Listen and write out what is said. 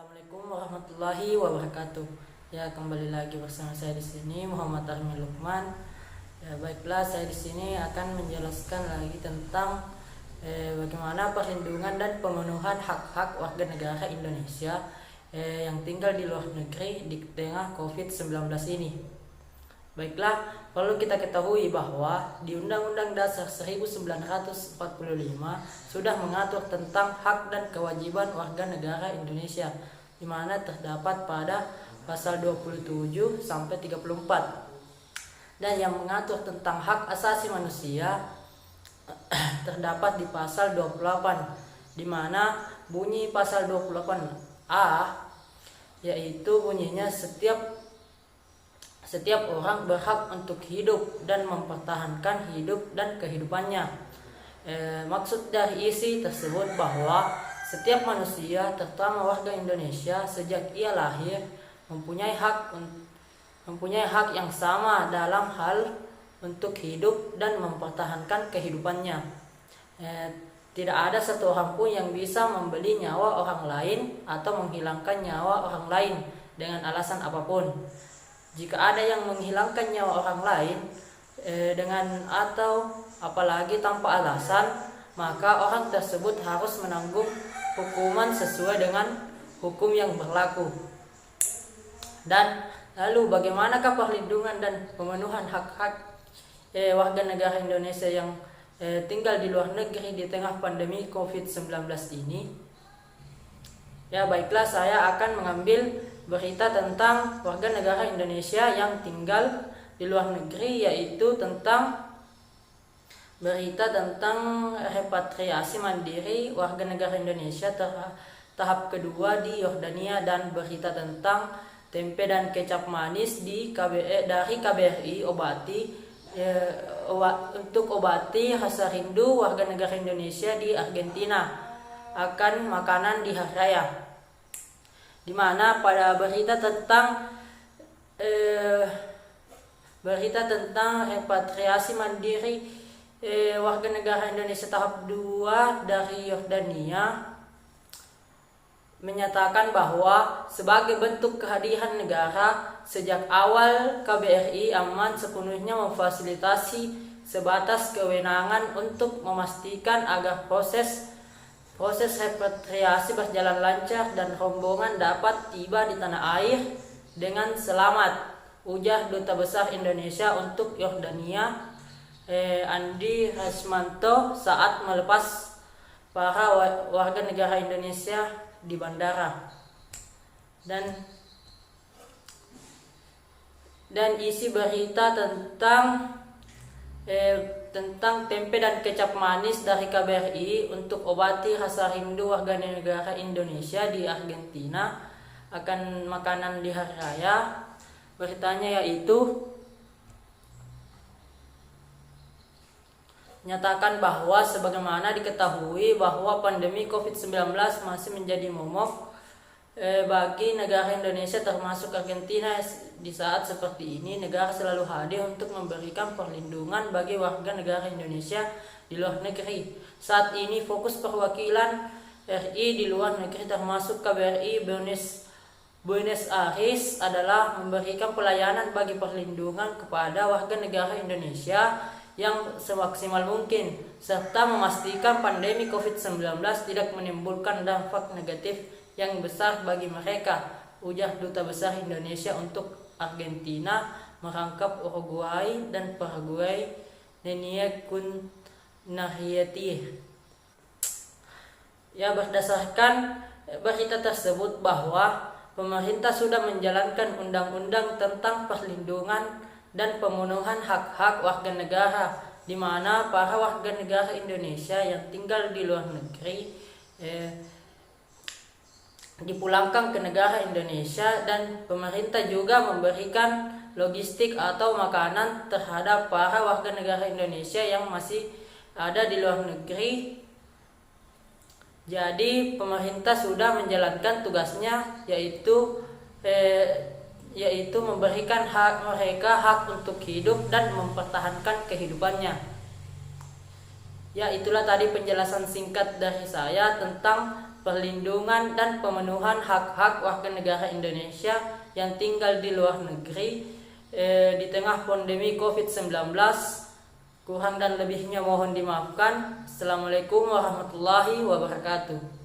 Assalamualaikum warahmatullahi wabarakatuh. Ya, kembali lagi bersama saya di sini Muhammad Armi Lukman. Ya, baiklah, saya di sini akan menjelaskan lagi tentang bagaimana perlindungan dan pemenuhan hak-hak warga negara Indonesia yang tinggal di luar negeri di tengah COVID-19 ini. Baiklah, perlu kita ketahui bahwa di Undang-Undang Dasar 1945 sudah mengatur tentang hak dan kewajiban warga negara Indonesia, di mana terdapat pada pasal 27 sampai 34. Dan yang mengatur tentang hak asasi manusia terdapat di pasal 28, di mana bunyi pasal 28A yaitu bunyinya setiap orang berhak untuk hidup dan mempertahankan hidup dan kehidupannya. Maksud dari isi tersebut bahwa setiap manusia, terutama warga Indonesia, sejak ia lahir mempunyai hak yang sama dalam hal untuk hidup dan mempertahankan kehidupannya. Tidak ada satu orang pun yang bisa membeli nyawa orang lain atau menghilangkan nyawa orang lain dengan alasan apapun. Jika ada yang menghilangkan nyawa orang lain dengan atau apalagi tanpa alasan, maka orang tersebut harus menanggung hukuman sesuai dengan hukum yang berlaku. Dan lalu bagaimanakah perlindungan dan pemenuhan hak-hak warga negara Indonesia yang tinggal di luar negeri di tengah pandemi COVID-19 ini? Ya, baiklah, saya akan mengambil berita tentang warga negara Indonesia yang tinggal di luar negeri, yaitu berita tentang repatriasi mandiri warga negara Indonesia tahap kedua di Yordania, dan berita tentang tempe dan kecap manis dari KBRI untuk obati rasa rindu warga negara Indonesia di Argentina akan makanan di hari raya, di mana pada berita tentang repatriasi mandiri warga negara Indonesia tahap 2 dari Yordania menyatakan bahwa sebagai bentuk kehadiran negara sejak awal, KBRI aman sepenuhnya memfasilitasi sebatas kewenangan untuk memastikan agar proses repatriasi berjalan lancar dan rombongan dapat tiba di tanah air dengan selamat, ujar Duta Besar Indonesia untuk Yordania Andi Hasmanto saat melepas para warga negara Indonesia di bandara. Dan isi berita tentang tempe dan kecap manis dari KBRI untuk obati rasa rindu warga negara Indonesia di Argentina akan makanan di hari raya. Beritanya yaitu nyatakan bahwa sebagaimana diketahui bahwa pandemi COVID-19 masih menjadi momok bagi negara Indonesia termasuk Argentina. Di saat seperti ini, negara selalu hadir untuk memberikan perlindungan bagi warga negara Indonesia di luar negeri. Saat ini fokus perwakilan RI di luar negeri termasuk KBRI Buenos Aires adalah memberikan pelayanan bagi perlindungan kepada warga negara Indonesia yang semaksimal mungkin, serta memastikan pandemi COVID-19 tidak menimbulkan dampak negatif yang besar bagi mereka, ujar Duta Besar Indonesia untuk Argentina merangkap Uruguay dan Paraguay, Nenia Kunnahieti. Ya, berdasarkan berita tersebut bahwa pemerintah sudah menjalankan undang-undang tentang perlindungan dan pemenuhan hak-hak warga negara, di mana para warga negara Indonesia yang tinggal di luar negeri dipulangkan ke negara Indonesia, dan pemerintah juga memberikan logistik atau makanan terhadap para warga negara Indonesia yang masih ada di luar negeri. Jadi pemerintah sudah menjalankan tugasnya, yaitu memberikan mereka hak untuk hidup dan mempertahankan kehidupannya. Ya, itulah tadi penjelasan singkat dari saya tentang perlindungan dan pemenuhan hak-hak warga negara Indonesia yang tinggal di luar negeri di tengah pandemi COVID-19. Kurang dan lebihnya mohon dimaafkan. Assalamualaikum warahmatullahi wabarakatuh.